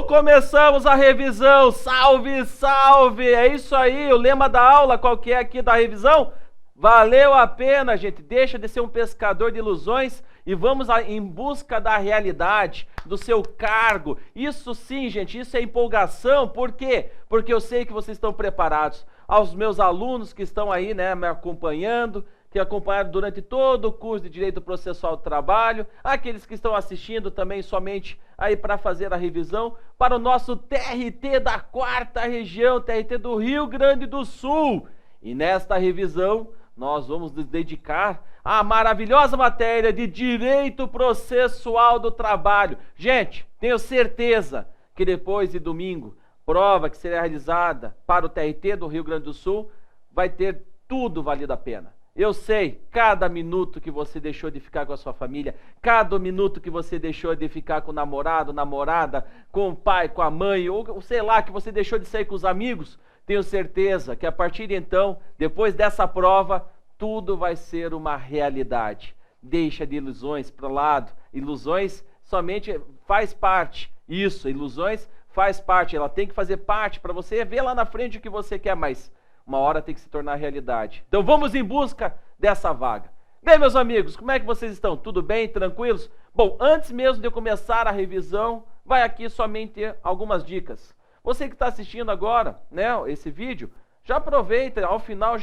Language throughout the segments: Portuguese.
Começamos a revisão, salve, salve, é isso aí, o lema da aula, qual que é aqui da revisão? Valeu a pena, gente, deixa de ser um pescador de ilusões e vamos em busca da realidade, do seu cargo. Isso sim, gente, isso é empolgação, por quê? Porque eu sei que vocês estão preparados. Aos meus alunos que estão aí, né, me acompanhando, que acompanharam durante todo o curso de Direito Processual do Trabalho, aqueles que estão assistindo também somente aí para fazer a revisão, para o nosso TRT da 4ª Região, TRT do Rio Grande do Sul. E nesta revisão, nós vamos nos dedicar à maravilhosa matéria de Direito Processual do Trabalho. Gente, tenho certeza que depois de domingo, prova que será realizada para o TRT do Rio Grande do Sul, vai ter tudo valido a pena. Eu sei, cada minuto que você deixou de ficar com a sua família, cada minuto que você deixou de ficar com o namorado, namorada, com o pai, com a mãe, ou sei lá, que você deixou de sair com os amigos, tenho certeza que a partir de então, depois dessa prova, tudo vai ser uma realidade. Deixa de ilusões para o lado, ilusões somente faz parte, isso, ilusões faz parte, ela tem que fazer parte para você ver lá na frente o que você quer, mas uma hora tem que se tornar realidade. Então vamos em busca dessa vaga. Bem, meus amigos, como é que vocês estão? Tudo bem? Tranquilos? Bom, antes mesmo de eu começar a revisão, vai aqui somente algumas dicas. Você que está assistindo agora, né, esse vídeo, já aproveita, ao final,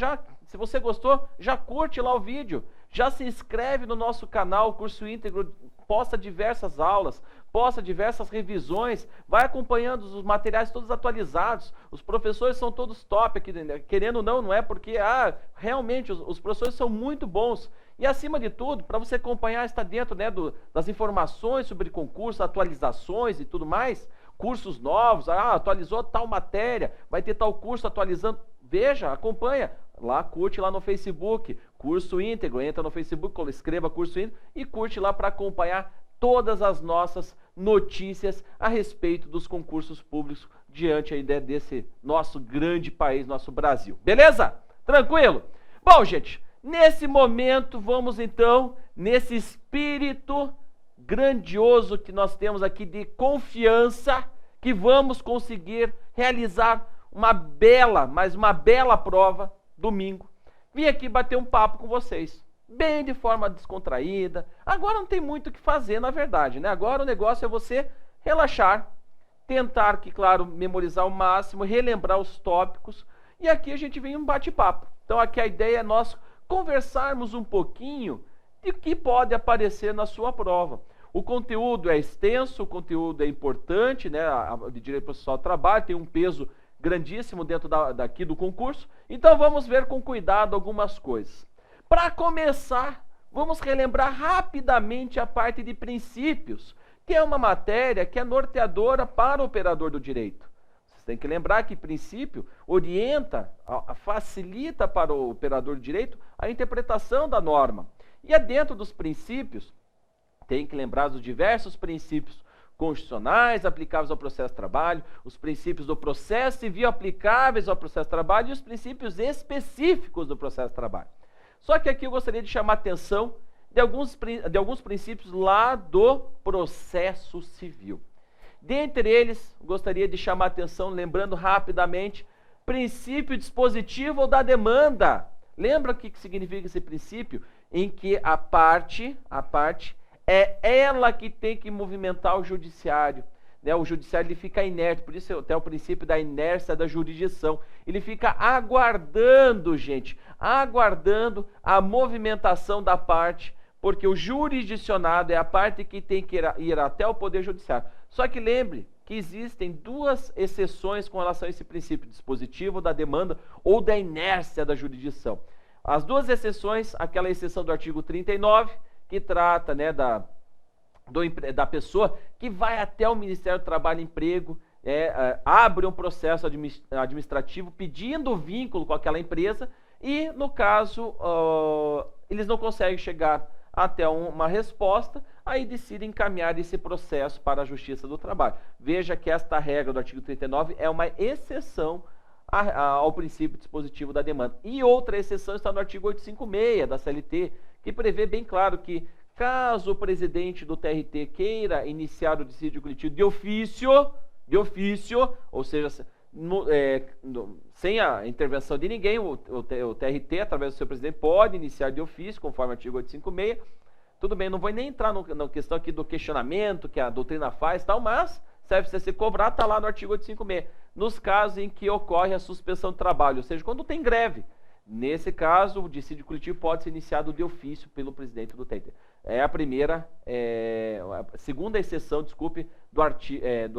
se você gostou, já curte lá o vídeo, já se inscreve no nosso canal, Curso Íntegro, posta diversas aulas, posta diversas revisões, vai acompanhando os materiais todos atualizados, os professores são todos top aqui, querendo ou não é porque, realmente os professores são muito bons, e acima de tudo, para você acompanhar, está dentro, né, das informações sobre concurso, atualizações e tudo mais, cursos novos, atualizou tal matéria, vai ter tal curso atualizando, veja, acompanha, lá, curte lá no Facebook, Curso Íntegro, entra no Facebook, escreva Curso Íntegro e curte lá para acompanhar todas as nossas notícias a respeito dos concursos públicos diante aí desse nosso grande país, nosso Brasil. Beleza? Tranquilo? Bom, gente, nesse momento vamos então, nesse espírito grandioso que nós temos aqui de confiança, que vamos conseguir realizar uma bela, mas uma bela prova domingo. Vim aqui bater um papo com vocês, bem de forma descontraída. Agora não tem muito o que fazer, na verdade, né? Agora o negócio é você relaxar, tentar, que claro, memorizar o máximo, relembrar os tópicos, e aqui a gente vem um bate-papo. Então aqui a ideia é nós conversarmos um pouquinho de que pode aparecer na sua prova. O conteúdo é extenso, o conteúdo é importante, né? De Direito Processual do Trabalho tem um peso grandíssimo dentro daqui do concurso, então vamos ver com cuidado algumas coisas. Para começar, vamos relembrar rapidamente a parte de princípios, que é uma matéria que é norteadora para o operador do direito. Vocês têm que lembrar que princípio orienta, facilita para o operador do direito a interpretação da norma. E é dentro dos princípios, tem que lembrar dos diversos princípios constitucionais aplicáveis ao processo de trabalho, os princípios do processo civil aplicáveis ao processo de trabalho e os princípios específicos do processo de trabalho. Só que aqui eu gostaria de chamar a atenção de alguns princípios lá do processo civil. Dentre eles, gostaria de chamar a atenção, lembrando rapidamente, princípio dispositivo ou da demanda. Lembra o que significa esse princípio? Em que a parte é ela que tem que movimentar o judiciário. Né? O judiciário ele fica inerte, por isso até o princípio da inércia da jurisdição. Ele fica aguardando, gente, aguardando a movimentação da parte, porque o jurisdicionado é a parte que tem que ir até o Poder Judiciário. Só que lembre que existem duas exceções com relação a esse princípio dispositivo da demanda ou da inércia da jurisdição. As duas exceções, aquela exceção do artigo 39, que trata, né, da pessoa que vai até o Ministério do Trabalho e Emprego, abre um processo administrativo pedindo o vínculo com aquela empresa e, no caso, eles não conseguem chegar até uma resposta, aí decidem encaminhar esse processo para a Justiça do Trabalho. Veja que esta regra do artigo 39 é uma exceção ao princípio dispositivo da demanda. E outra exceção está no artigo 856 da CLT, que prevê bem claro que, caso o presidente do TRT queira iniciar o dissídio coletivo de ofício, ou seja, sem a intervenção de ninguém, o TRT, através do seu presidente, pode iniciar de ofício, conforme o artigo 856. Tudo bem, não vou nem entrar na questão aqui do questionamento que a doutrina faz, tal, mas se a FCC cobrar, está lá no artigo 856. Nos casos em que ocorre a suspensão do trabalho, ou seja, quando tem greve. Nesse caso, o dissídio coletivo pode ser iniciado de ofício pelo presidente do TRT. É a segunda exceção, desculpe, do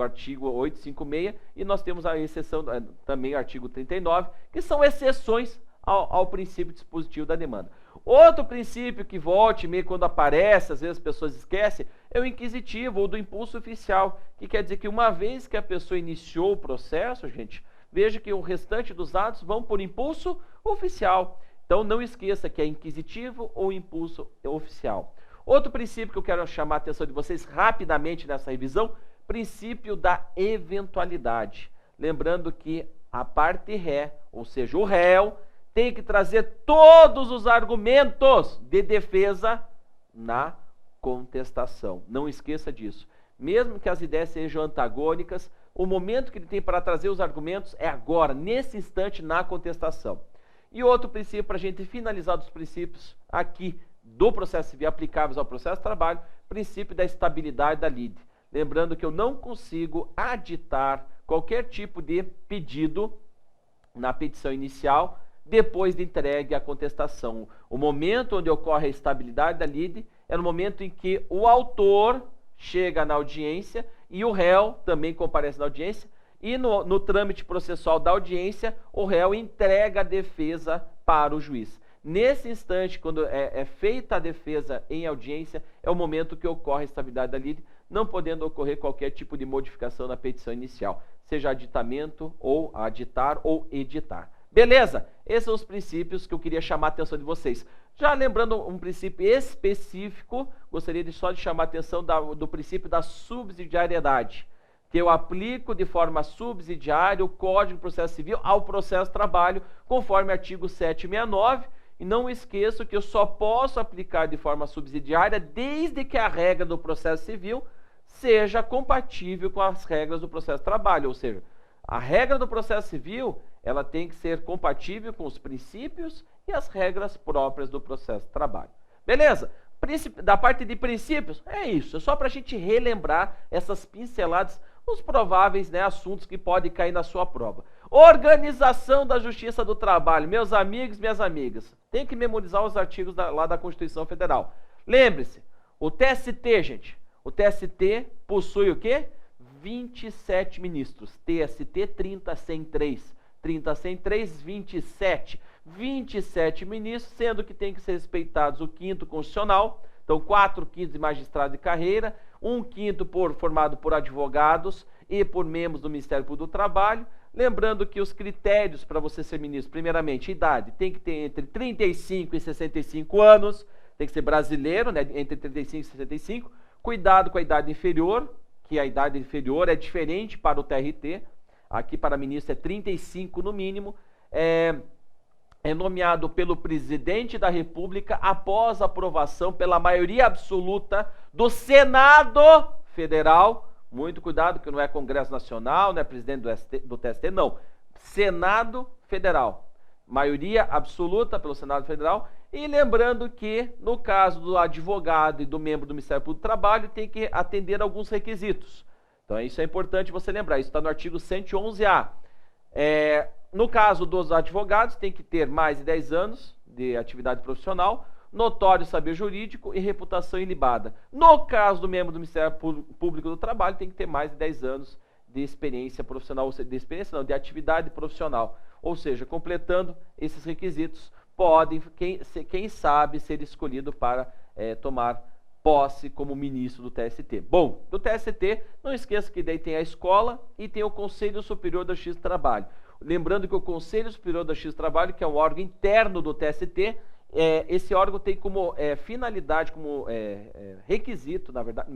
artigo 856, e nós temos a exceção, também o artigo 39, que são exceções ao princípio dispositivo da demanda. Outro princípio que volte meio quando aparece, às vezes as pessoas esquecem, é o inquisitivo ou do impulso oficial, que quer dizer que uma vez que a pessoa iniciou o processo, gente, veja que o restante dos atos vão por impulso oficial. Então não esqueça que é inquisitivo ou impulso oficial. Outro princípio que eu quero chamar a atenção de vocês rapidamente nessa revisão, princípio da eventualidade. Lembrando que a parte ré, ou seja, o réu, tem que trazer todos os argumentos de defesa na contestação. Não esqueça disso. Mesmo que as ideias sejam antagônicas, o momento que ele tem para trazer os argumentos é agora, nesse instante, na contestação. E outro princípio, para a gente finalizar dos princípios aqui do processo civil aplicáveis ao processo de trabalho, princípio da estabilidade da lide. Lembrando que eu não consigo aditar qualquer tipo de pedido na petição inicial depois de entregue a contestação. O momento onde ocorre a estabilidade da lide é no momento em que o autor chega na audiência e o réu também comparece na audiência, e no trâmite processual da audiência, o réu entrega a defesa para o juiz. Nesse instante, quando é feita a defesa em audiência, é o momento que ocorre a estabilidade da lide, não podendo ocorrer qualquer tipo de modificação na petição inicial, seja aditamento, ou aditar, ou editar. Beleza? Esses são os princípios que eu queria chamar a atenção de vocês. Já lembrando um princípio específico, gostaria só de chamar a atenção do princípio da subsidiariedade, que eu aplico de forma subsidiária o Código de Processo Civil ao processo de trabalho, conforme artigo 769, e não esqueço que eu só posso aplicar de forma subsidiária desde que a regra do processo civil seja compatível com as regras do processo de trabalho, ou seja, a regra do processo civil, ela tem que ser compatível com os princípios e as regras próprias do processo de trabalho. Beleza? Da parte de princípios, é isso. É só para a gente relembrar essas pinceladas, os prováveis assuntos que podem cair na sua prova. Organização da Justiça do Trabalho. Meus amigos, minhas amigas, tem que memorizar os artigos lá da Constituição Federal. Lembre-se, o TST, gente, o TST possui o quê? 27 ministros. TST 30.103. 30.103, 27. 27 ministros, sendo que tem que ser respeitados o 5º constitucional, então 4/5 de magistrado de carreira, 1/5 formado por advogados e por membros do Ministério Público do Trabalho. Lembrando que os critérios para você ser ministro, primeiramente, idade, tem que ter entre 35 e 65 anos, tem que ser brasileiro, entre 35 e 65, cuidado com a idade inferior, que a idade inferior é diferente para o TRT, aqui para ministro é 35 no mínimo, é nomeado pelo presidente da República após aprovação pela maioria absoluta do Senado Federal. Muito cuidado que não é Congresso Nacional, não é presidente do TST, não. Senado Federal. Maioria absoluta pelo Senado Federal. E lembrando que, no caso do advogado e do membro do Ministério Público do Trabalho, tem que atender alguns requisitos. Então, isso é importante você lembrar. Isso está no artigo 111A. No caso dos advogados, tem que ter mais de 10 anos de atividade profissional, notório saber jurídico e reputação ilibada. No caso do membro do Ministério Público do Trabalho, tem que ter mais de 10 anos de experiência profissional, de atividade profissional. Ou seja, completando esses requisitos, podem, quem sabe, ser escolhido para tomar posse como ministro do TST. Bom, do TST, não esqueça que daí tem a escola e tem o Conselho Superior da Justiça do Trabalho. Lembrando que o Conselho Superior da Justiça do Trabalho, que é um órgão interno do TST, esse órgão tem como finalidade, como requisito, na verdade,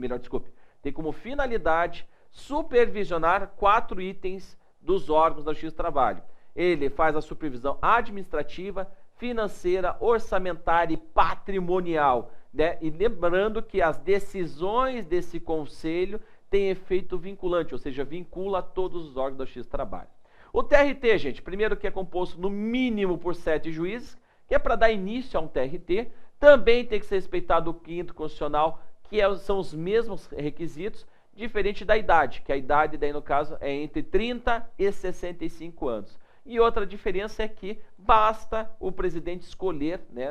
tem como finalidade supervisionar 4 itens dos órgãos da Justiça do Trabalho. Ele faz a supervisão administrativa, financeira, orçamentária e patrimonial, né? E lembrando que as decisões desse conselho tem efeito vinculante, ou seja, vincula todos os órgãos da Justiça do Trabalho. O TRT, gente, primeiro que é composto no mínimo por 7 juízes, que é para dar início a um TRT, também tem que ser respeitado o 5º constitucional, que são os mesmos requisitos, diferente da idade, que a idade daí no caso é entre 30 e 65 anos. E outra diferença é que basta o presidente escolher, né,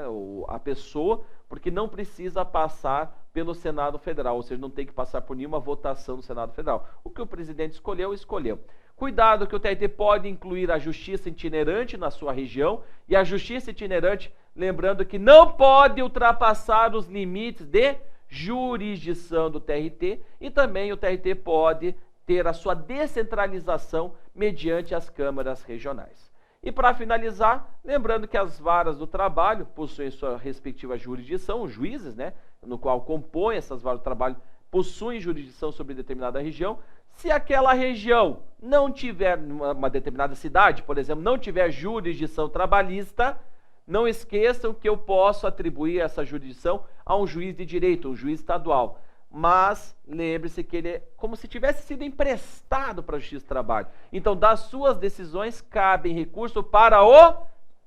a pessoa, porque não precisa passar pelo Senado Federal, ou seja, não tem que passar por nenhuma votação no Senado Federal. O que o presidente escolheu, escolheu. Cuidado que o TRT pode incluir a justiça itinerante na sua região, e a justiça itinerante, lembrando que não pode ultrapassar os limites de jurisdição do TRT, e também o TRT pode ter a sua descentralização mediante as câmaras regionais. E para finalizar, lembrando que as varas do trabalho possuem sua respectiva jurisdição, os juízes, né, no qual compõem essas varas do trabalho, possuem jurisdição sobre determinada região. Se aquela região não tiver, uma determinada cidade, por exemplo, não tiver jurisdição trabalhista, não esqueçam que eu posso atribuir essa jurisdição a um juiz de direito, um juiz estadual. Mas lembre-se que ele é como se tivesse sido emprestado para a Justiça do Trabalho. Então, das suas decisões, cabem recurso para o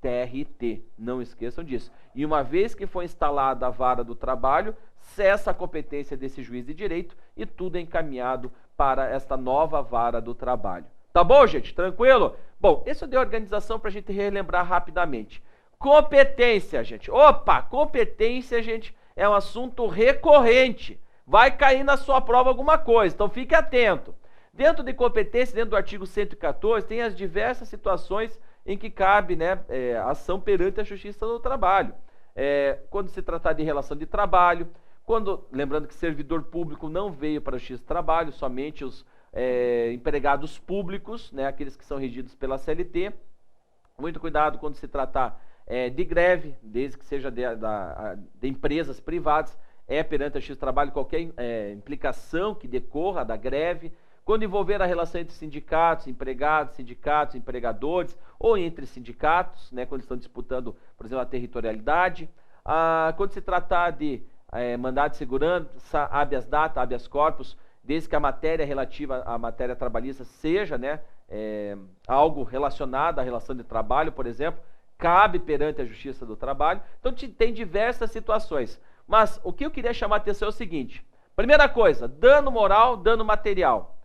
TRT. Não esqueçam disso. E uma vez que foi instalada a vara do trabalho, cessa a competência desse juiz de direito e tudo é encaminhado para esta nova vara do trabalho. Tá bom, gente? Tranquilo? Bom, esse eu dei a organização para a gente relembrar rapidamente. Competência, gente. Opa, competência, gente, é um assunto recorrente. Vai cair na sua prova alguma coisa, então fique atento. Dentro de competência, dentro do artigo 114, tem as diversas situações em que cabe, né, ação perante a Justiça do Trabalho. Quando se tratar de relação de trabalho, lembrando que servidor público não veio para a Justiça do Trabalho, somente os empregados públicos, né, aqueles que são regidos pela CLT. Muito cuidado quando se tratar de greve, desde que seja de empresas privadas, perante a Justiça do Trabalho qualquer implicação que decorra da greve. Quando envolver a relação entre sindicatos, empregadores, ou entre sindicatos, né, quando estão disputando, por exemplo, a territorialidade. Quando se tratar de mandado de segurança, habeas data, habeas corpus, desde que a matéria relativa à matéria trabalhista seja, né, algo relacionado à relação de trabalho, por exemplo, cabe perante a Justiça do Trabalho. Então tem diversas situações. Mas o que eu queria chamar a atenção é o seguinte. Primeira coisa, dano moral, dano material.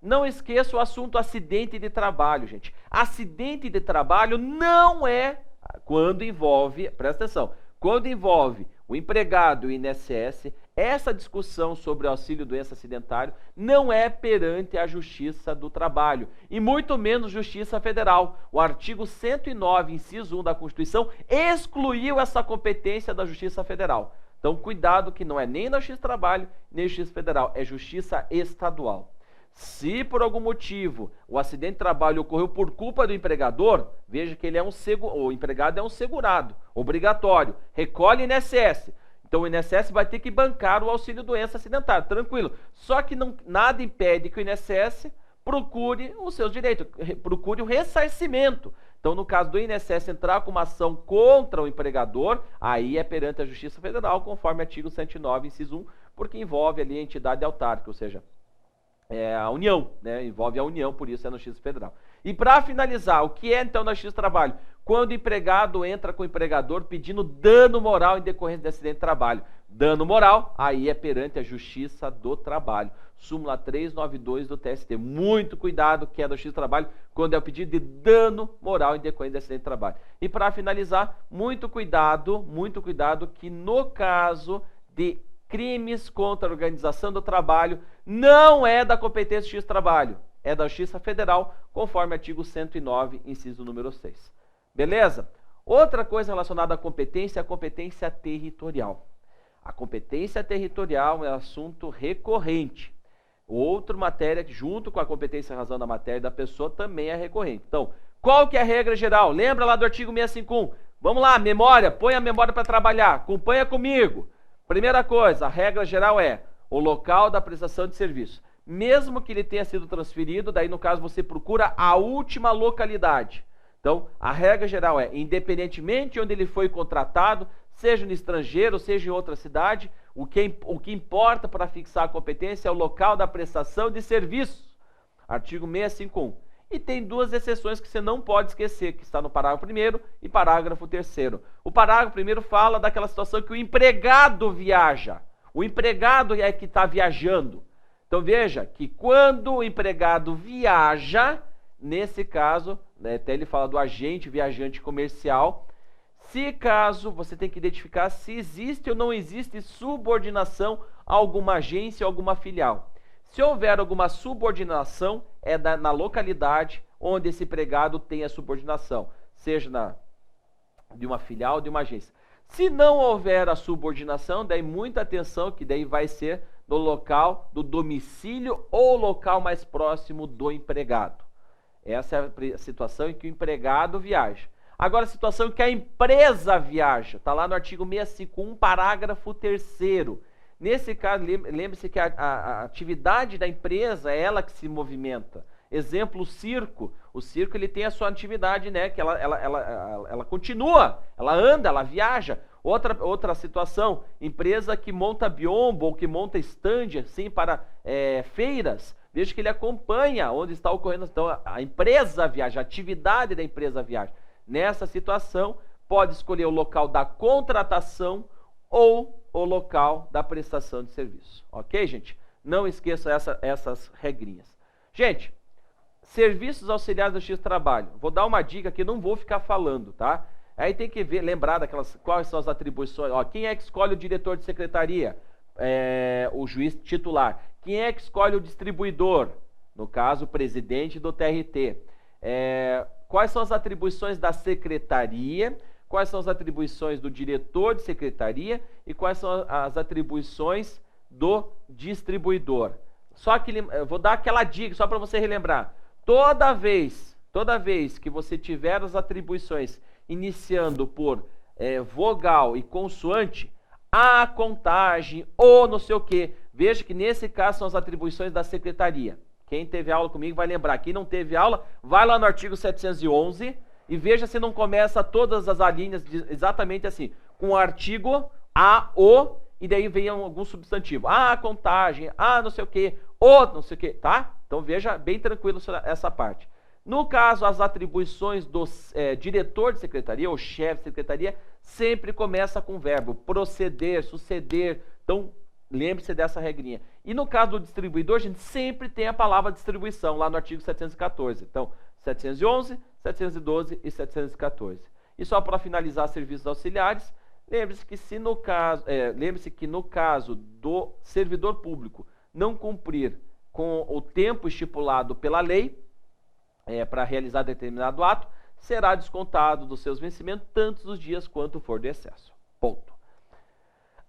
Não esqueça o assunto acidente de trabalho, gente. Acidente de trabalho não é quando envolve, presta atenção, quando envolve o empregado e o INSS, essa discussão sobre o auxílio doença acidentário não é perante a Justiça do Trabalho, e muito menos Justiça Federal. O artigo 109, inciso 1 da Constituição, excluiu essa competência da Justiça Federal. Então, cuidado que não é nem na Justiça do Trabalho, nem na Justiça Federal, é Justiça Estadual. Se por algum motivo o acidente de trabalho ocorreu por culpa do empregador, veja que ele o empregado é um segurado, obrigatório, recolhe INSS. Então o INSS vai ter que bancar o auxílio doença acidentário, tranquilo. Só que nada impede que o INSS procure os seus direitos, procure o ressarcimento. Então, no caso do INSS entrar com uma ação contra o empregador, aí é perante a Justiça Federal, conforme artigo 109, inciso 1, porque envolve ali a entidade autárquica, ou seja, a União, né? Envolve a União, por isso é na Justiça Federal. E para finalizar, o que é então na Justiça do Trabalho? Quando o empregado entra com o empregador pedindo dano moral em decorrência de acidente de trabalho. Dano moral, aí é perante a Justiça do Trabalho. Súmula 392 do TST. Muito cuidado que é da Justiça do Trabalho quando é o pedido de dano moral em decorrência de acidente de trabalho. E para finalizar, muito cuidado que no caso de crimes contra a organização do trabalho, não é da competência da Justiça do Trabalho, é da Justiça Federal, conforme artigo 109, inciso número 6. Beleza? Outra coisa relacionada à competência é a competência territorial. A competência territorial é um assunto recorrente. Outra matéria que, junto com a competência e razão da matéria da pessoa, também é recorrente. Então, qual que é a regra geral? Lembra lá do artigo 651? Vamos lá, memória, põe a memória para trabalhar, acompanha comigo. Primeira coisa, a regra geral é o local da prestação de serviço. Mesmo que ele tenha sido transferido, daí no caso você procura a última localidade. Então, a regra geral é, independentemente de onde ele foi contratado, seja no estrangeiro, seja em outra cidade, O que importa para fixar a competência é o local da prestação de serviços. Artigo 651. E tem duas exceções que você não pode esquecer, que está no parágrafo 1º e parágrafo 3º. O parágrafo 1º fala daquela situação que o empregado viaja. O empregado é que está viajando. Então veja que quando o empregado viaja, nesse caso, né, até ele fala do agente viajante comercial, se caso você tem que identificar se existe ou não existe subordinação a alguma agência ou alguma filial. Se houver alguma subordinação, é na localidade onde esse empregado tem a subordinação, seja de uma filial ou de uma agência. Se não houver a subordinação, daí muita atenção, que daí vai ser no local do domicílio ou local mais próximo do empregado. Essa é a situação em que o empregado viaja. Agora, a situação em que a empresa viaja, está lá no artigo 651, parágrafo 3º. Nesse caso, lembre-se que a atividade da empresa é ela que se movimenta. Exemplo, o circo. O circo ele tem a sua atividade, né? Que ela continua, ela anda, ela viaja. Outra situação, empresa que monta biombo ou que monta stand assim, para feiras. Veja que ele acompanha onde está ocorrendo. Então, a empresa viaja, a atividade da empresa viaja. Nessa situação, pode escolher o local da contratação ou o local da prestação de serviço. Ok, gente? Não esqueça essas regrinhas. Gente, serviços auxiliares do X-Trabalho. Vou dar uma dica que não vou ficar falando, tá? Aí tem que lembrar quais são as atribuições. Ó, quem é que escolhe o diretor de secretaria? O juiz titular. Quem é que escolhe o distribuidor? No caso, o presidente do TRT. Quais são as atribuições da secretaria? Quais são as atribuições do diretor de secretaria e quais são as atribuições do distribuidor. Só que eu vou dar aquela dica só para você relembrar. Toda vez que você tiver as atribuições iniciando por vogal e consoante, a contagem ou não sei o que, veja que nesse caso são as atribuições da secretaria. Quem teve aula comigo vai lembrar. Quem não teve aula, vai lá no artigo 711 e veja se não começa todas as alíneas exatamente assim, com o artigo a, o, e daí vem algum substantivo. A contagem, a não sei o que, o não sei o que, tá? Então veja bem tranquilo essa parte. No caso, as atribuições do diretor de secretaria ou chefe de secretaria sempre começa com o verbo proceder, suceder. Então, lembre-se dessa regrinha. E no caso do distribuidor, a gente sempre tem a palavra distribuição, lá no artigo 714. Então, 711, 712 e 714. E só para finalizar serviços auxiliares, lembre-se que no caso do servidor público não cumprir com o tempo estipulado pela lei para realizar determinado ato, será descontado dos seus vencimentos tantos os dias quanto for de excesso. Ponto.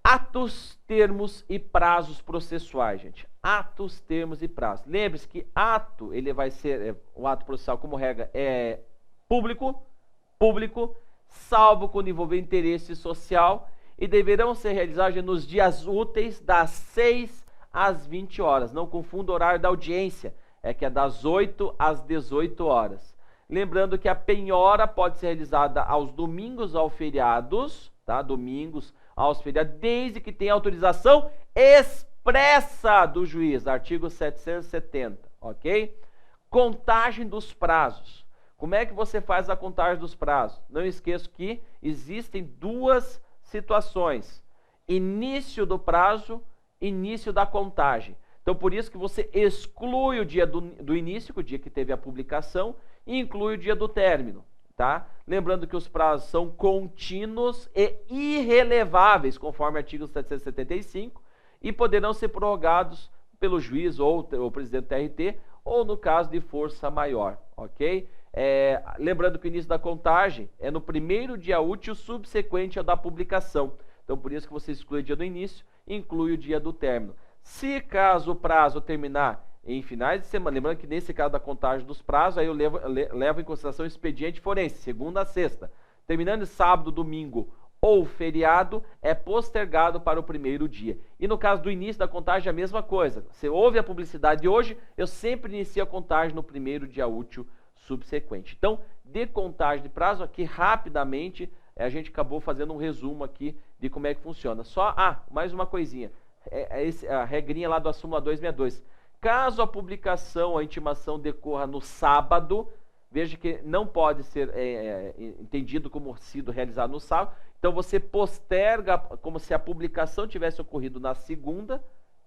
Atos, termos e prazos processuais, gente. Atos, termos e prazos. Lembre-se que ato, ele vai ser, o ato processual, como regra, é público, salvo quando envolver interesse social, e deverão ser realizados nos dias úteis das 6 às 20 horas. Não confunda o horário da audiência, que é das 8 às 18 horas. Lembrando que a penhora pode ser realizada aos domingos ou feriados, tá? Domingos aos feriados, desde que tenha autorização expressa do juiz, artigo 770, ok? Contagem dos prazos. Como é que você faz a contagem dos prazos? Não esqueça que existem duas situações: início do prazo, início da contagem. Então, por isso que você exclui o dia do início, o dia que teve a publicação, e inclui o dia do término, tá? Lembrando que os prazos são contínuos e irreleváveis, conforme o artigo 775, e poderão ser prorrogados pelo juiz ou o presidente do TRT, ou no caso de força maior, ok? Lembrando que o início da contagem é no primeiro dia útil subsequente ao da publicação. Então, por isso que você exclui o dia do início e inclui o dia do término. Se caso o prazo terminar em finais de semana, lembrando que nesse caso da contagem dos prazos, aí eu levo em consideração o expediente forense, segunda a sexta. Terminando sábado, domingo ou feriado, é postergado para o primeiro dia. E no caso do início da contagem, a mesma coisa. Se houve a publicidade de hoje, eu sempre inicio a contagem no primeiro dia útil subsequente. Então, de contagem de prazo, aqui rapidamente, a gente acabou fazendo um resumo aqui de como é que funciona. Só, mais uma coisinha, a regrinha lá da súmula 262. Caso a publicação, a intimação decorra no sábado, veja que não pode ser entendido como sido realizado no sábado, então você posterga como se a publicação tivesse ocorrido na segunda,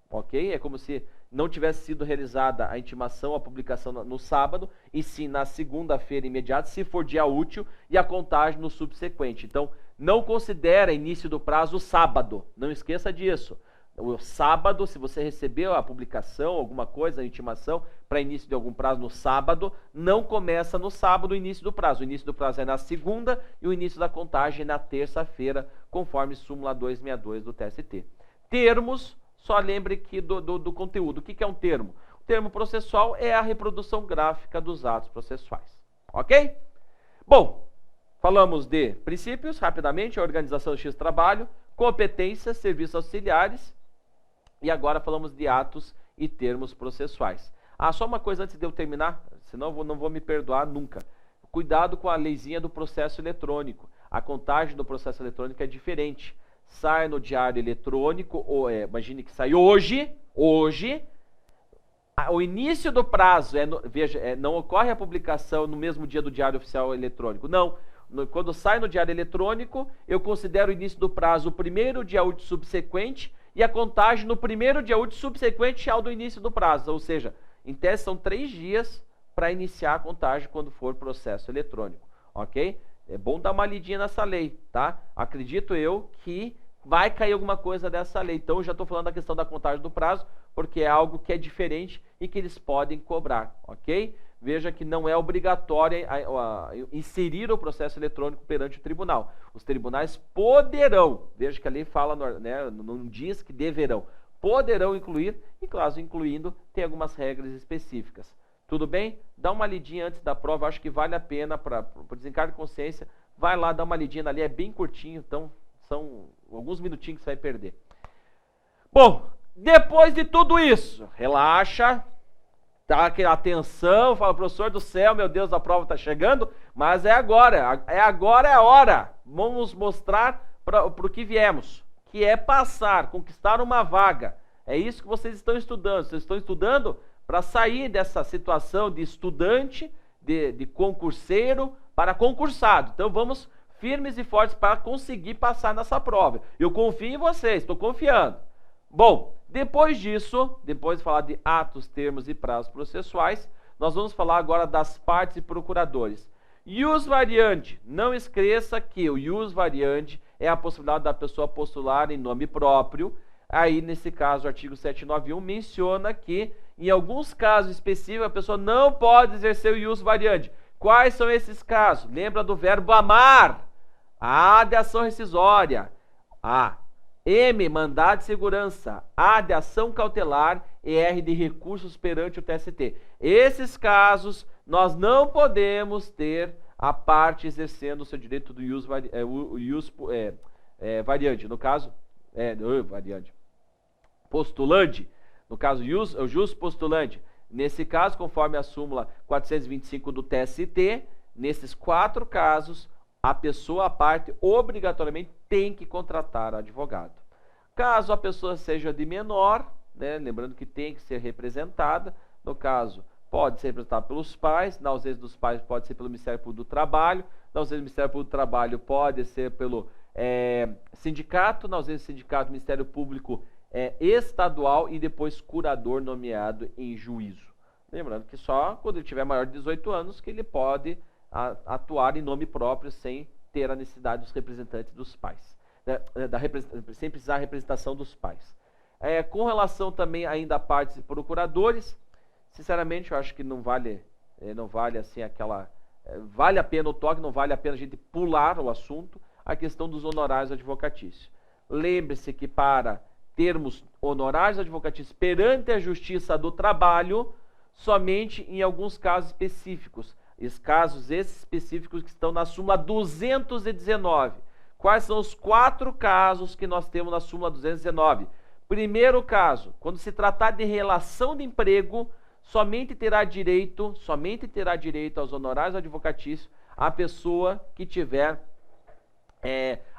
ok? É como se não tivesse sido realizada a intimação, a publicação no sábado, e sim na segunda-feira imediata, se for dia útil, e a contagem no subsequente. Então, não considera início do prazo sábado, não esqueça disso. O sábado, se você recebeu a publicação, alguma coisa, a intimação, para início de algum prazo no sábado, não começa no sábado o início do prazo. O início do prazo é na segunda e o início da contagem é na terça-feira, conforme súmula 262 do TST. Termos, só lembre que do conteúdo. O que é um termo? O termo processual é a reprodução gráfica dos atos processuais. Ok? Bom, falamos de princípios, rapidamente, a organização do X-trabalho, competências, serviços auxiliares, e agora falamos de atos e termos processuais. Só uma coisa antes de eu terminar, senão eu não vou me perdoar nunca. Cuidado com a leizinha do processo eletrônico. A contagem do processo eletrônico é diferente. Sai no diário eletrônico, imagine que sai hoje, o início do prazo, não ocorre a publicação no mesmo dia do diário oficial eletrônico, não. Quando sai no diário eletrônico, eu considero o início do prazo o primeiro dia útil subsequente e a contagem no primeiro dia útil subsequente ao do início do prazo. Ou seja, em tese são 3 dias para iniciar a contagem quando for processo eletrônico, ok? É bom dar uma lidinha nessa lei, tá? Acredito eu que vai cair alguma coisa dessa lei. Então, eu já estou falando da questão da contagem do prazo, porque é algo que é diferente e que eles podem cobrar, ok? Veja que não é obrigatório inserir o processo eletrônico perante o tribunal. Os tribunais poderão, veja que a lei fala, não diz que deverão, poderão incluir, e caso incluindo, tem algumas regras específicas. Tudo bem? Dá uma lidinha antes da prova, acho que vale a pena, para o desencargo de consciência, vai lá dar uma lidinha ali, é bem curtinho, então são alguns minutinhos que você vai perder. Bom, depois de tudo isso, relaxa, tá aquela atenção, fala, professor do céu, meu Deus, a prova está chegando, mas é agora é a hora. Vamos mostrar para o que viemos, que é passar, conquistar uma vaga. É isso que vocês estão estudando. Vocês estão estudando para sair dessa situação de estudante, de concurseiro para concursado. Então vamos firmes e fortes para conseguir passar nessa prova. Eu confio em vocês, estou confiando. Bom, depois disso, depois de falar de atos, termos e prazos processuais, nós vamos falar agora das partes e procuradores. Ius variandi, não esqueça que o ius variandi é a possibilidade da pessoa postular em nome próprio. Aí, nesse caso, o artigo 791 menciona que, em alguns casos específicos, a pessoa não pode exercer o ius variandi. Quais são esses casos? Lembra do verbo amar? A de ação rescisória. A. M, mandado de segurança. A, de ação cautelar. E R, de recursos perante o TST. Esses casos, nós não podemos ter a parte exercendo o seu direito do ius variandi. No caso, variandi. Postulante. No caso, o jus postulante. Nesse caso, conforme a súmula 425 do TST, nesses 4 casos, a pessoa, a parte, obrigatoriamente tem que contratar advogado. Caso a pessoa seja de menor, lembrando que tem que ser representada, no caso, pode ser representada pelos pais, na ausência dos pais pode ser pelo Ministério Público do Trabalho, na ausência do Ministério Público do Trabalho pode ser pelo sindicato, na ausência do sindicato, Ministério Público estadual e depois curador nomeado em juízo. Lembrando que só quando ele tiver maior de 18 anos que ele pode atuar em nome próprio sem ter a necessidade dos representantes dos pais, sem precisar da representação dos pais. Com relação também ainda a partes de procuradores, sinceramente eu acho que não vale assim vale a pena o toque, não vale a pena a gente pular o assunto, a questão dos honorários advocatícios. Lembre-se que para termos honorários advocatícios perante a Justiça do Trabalho, somente em alguns casos específicos. Os casos esses específicos que estão na súmula 219. Quais são os 4 casos que nós temos na súmula 219? Primeiro caso, quando se tratar de relação de emprego, somente terá direito aos honorários advocatícios a pessoa que tiver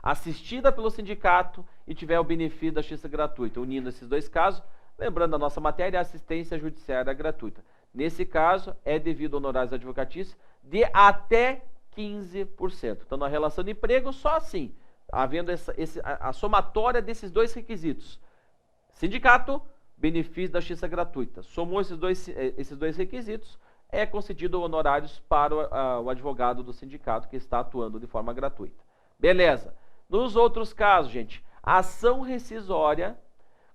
assistida pelo sindicato e tiver o benefício da justiça gratuita. Unindo esses dois casos, lembrando a nossa matéria, a assistência judiciária gratuita. Nesse caso, é devido a honorários advocatícios de até 15%. Então, na relação de emprego, só assim, havendo a somatória desses dois requisitos. Sindicato, benefício da justiça gratuita. Somou esses dois requisitos, é concedido honorários para o advogado do sindicato que está atuando de forma gratuita. Beleza. Nos outros casos, gente, ação rescisória,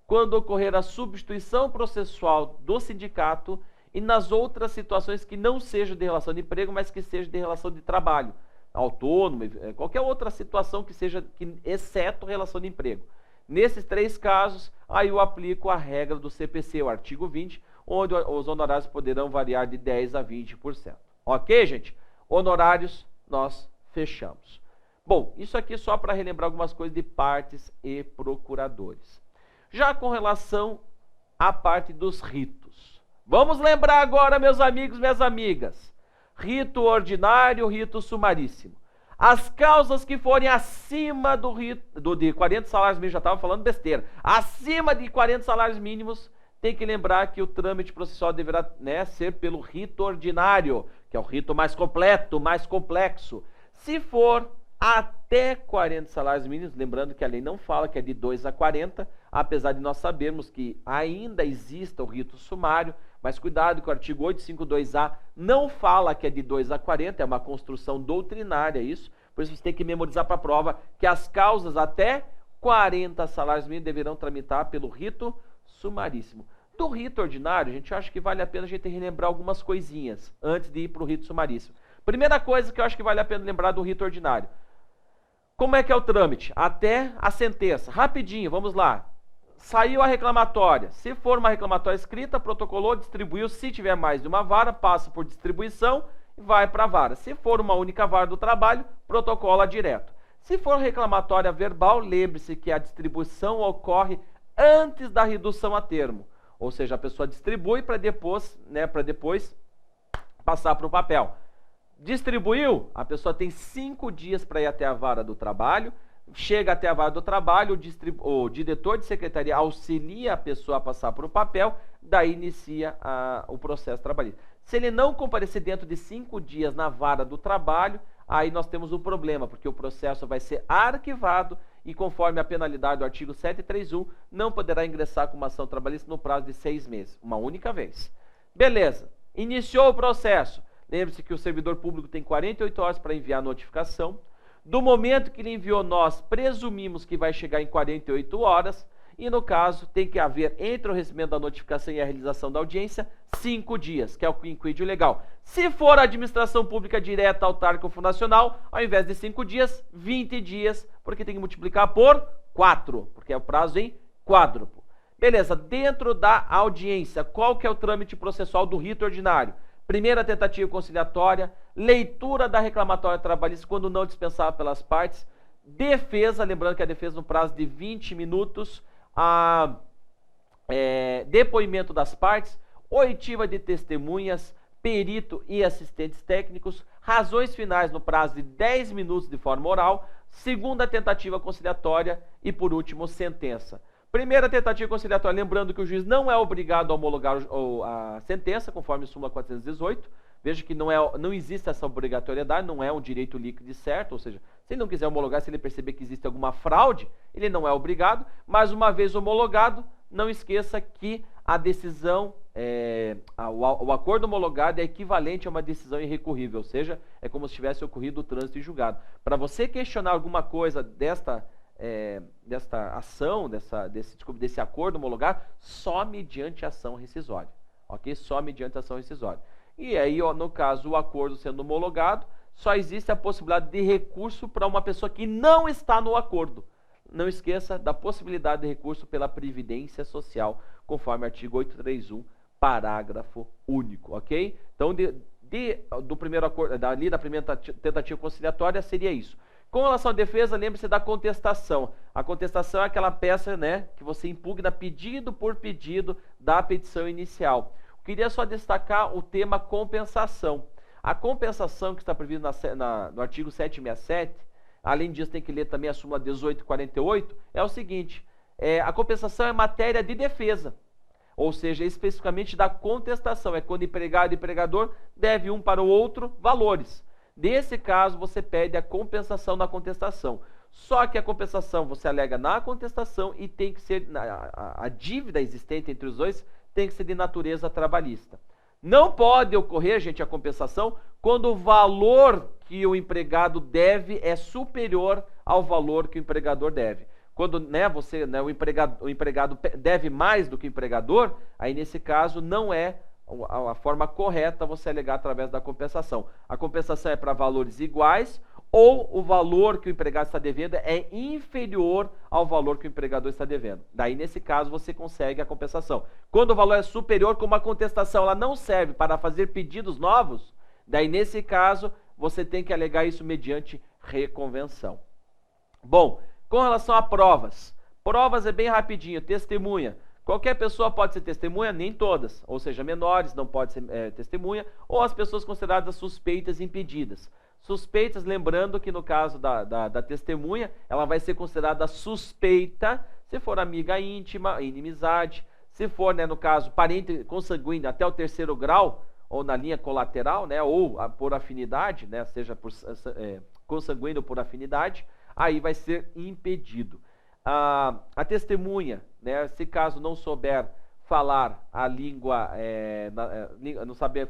quando ocorrer a substituição processual do sindicato e nas outras situações que não sejam de relação de emprego, mas que sejam de relação de trabalho, autônomo, qualquer outra situação que seja, exceto relação de emprego. Nesses três casos, aí eu aplico a regra do CPC, o artigo 20, onde os honorários poderão variar de 10% a 20%. Ok, gente? Honorários, nós fechamos. Bom, isso aqui só para relembrar algumas coisas de partes e procuradores. Já com relação à parte dos ritos. Vamos lembrar agora, meus amigos e minhas amigas. Rito ordinário, rito sumaríssimo. As causas que forem acima do rito de 40 salários mínimos, já estava falando besteira, acima de 40 salários mínimos, tem que lembrar que o trâmite processual deverá, ser pelo rito ordinário, que é o rito mais completo, mais complexo. Se for até 40 salários mínimos, lembrando que a lei não fala que é de 2 a 40, apesar de nós sabermos que ainda exista o rito sumário, mas cuidado que o artigo 852A não fala que é de 2 a 40, é uma construção doutrinária isso, por isso você tem que memorizar para a prova que as causas até 40 salários mínimos deverão tramitar pelo rito sumaríssimo. Do rito ordinário, a gente acha que vale a pena a gente relembrar algumas coisinhas antes de ir para o rito sumaríssimo. Primeira coisa que eu acho que vale a pena lembrar do rito ordinário. Como é que é o trâmite? Até a sentença. Rapidinho, vamos lá. Saiu a reclamatória. Se for uma reclamatória escrita, protocolou, distribuiu. Se tiver mais de uma vara, passa por distribuição e vai para a vara. Se for uma única vara do trabalho, protocola direto. Se for reclamatória verbal, lembre-se que a distribuição ocorre antes da redução a termo. Ou seja, a pessoa distribui para depois, passar para o papel. Distribuiu, a pessoa tem 5 dias para ir até a vara do trabalho. Chega até a vara do trabalho, o diretor de secretaria auxilia a pessoa a passar para o papel, daí inicia o processo trabalhista. Se ele não comparecer dentro de 5 dias na vara do trabalho, aí nós temos um problema, porque o processo vai ser arquivado e conforme a penalidade do artigo 731, não poderá ingressar com uma ação trabalhista no prazo de 6 meses, uma única vez. Beleza, iniciou o processo. Lembre-se que o servidor público tem 48 horas para enviar a notificação. Do momento que ele enviou, nós presumimos que vai chegar em 48 horas. E no caso, tem que haver entre o recebimento da notificação e a realização da audiência, 5 dias, que é o quinquídio legal. Se for a administração pública direta, autárquica ou fundacional, ao invés de 5 dias, 20 dias, porque tem que multiplicar por 4, porque é o prazo em quádruplo. Beleza, dentro da audiência, qual que é o trâmite processual do rito ordinário? Primeira tentativa conciliatória, leitura da reclamatória trabalhista quando não dispensável pelas partes, defesa, lembrando que a defesa no prazo de 20 minutos, depoimento das partes, oitiva de testemunhas, perito e assistentes técnicos, razões finais no prazo de 10 minutos de forma oral, segunda tentativa conciliatória e, por último, sentença. Primeira tentativa conciliatória, lembrando que o juiz não é obrigado a homologar a sentença, conforme súmula 418. Veja que não existe essa obrigatoriedade, não é um direito líquido e certo, ou seja, se ele não quiser homologar, se ele perceber que existe alguma fraude, ele não é obrigado, mas uma vez homologado, não esqueça que a decisão, o acordo homologado é equivalente a uma decisão irrecorrível, ou seja, é como se tivesse ocorrido o trânsito em julgado. Para você questionar alguma coisa desta ação, desse acordo homologado, só mediante ação rescisória, ok? Só mediante ação rescisória. E aí, no caso, o acordo sendo homologado, só existe a possibilidade de recurso para uma pessoa que não está no acordo. Não esqueça da possibilidade de recurso pela Previdência Social, conforme artigo 831, parágrafo único, ok? Então, do primeiro acordo, da primeira tentativa conciliatória, seria isso. Com relação à defesa, lembre-se da contestação. A contestação é aquela peça, que você impugna pedido por pedido da petição inicial. Queria só destacar o tema compensação. A compensação que está prevista no artigo 767, além disso tem que ler também a súmula 1848, é o seguinte, a compensação é matéria de defesa, ou seja, especificamente da contestação, é quando empregado e empregador devem um para o outro valores. Nesse caso, você pede a compensação na contestação. Só que a compensação você alega na contestação e tem que ser, a dívida existente entre os dois tem que ser de natureza trabalhista. Não pode ocorrer, gente, a compensação quando o valor que o empregado deve é superior ao valor que o empregador deve. Quando o empregado deve mais do que o empregador, aí nesse caso não é a forma correta você alegar através da compensação. A compensação é para valores iguais ou o valor que o empregado está devendo é inferior ao valor que o empregador está devendo. Daí, nesse caso, você consegue a compensação. Quando o valor é superior, como a contestação ela não serve para fazer pedidos novos, daí, nesse caso, você tem que alegar isso mediante reconvenção. Bom, com relação a provas. Provas é bem rapidinho, testemunha. Qualquer pessoa pode ser testemunha, nem todas. Ou seja, menores não pode ser testemunha, ou as pessoas consideradas suspeitas e impedidas. Suspeitas, lembrando que no caso da testemunha, ela vai ser considerada suspeita se for amiga íntima, inimizade, se for, no caso, parente consanguíneo até o 3º grau, ou na linha colateral, ou por afinidade, seja por consanguíneo ou por afinidade, aí vai ser impedido. A testemunha, se caso não souber falar a língua, não sabe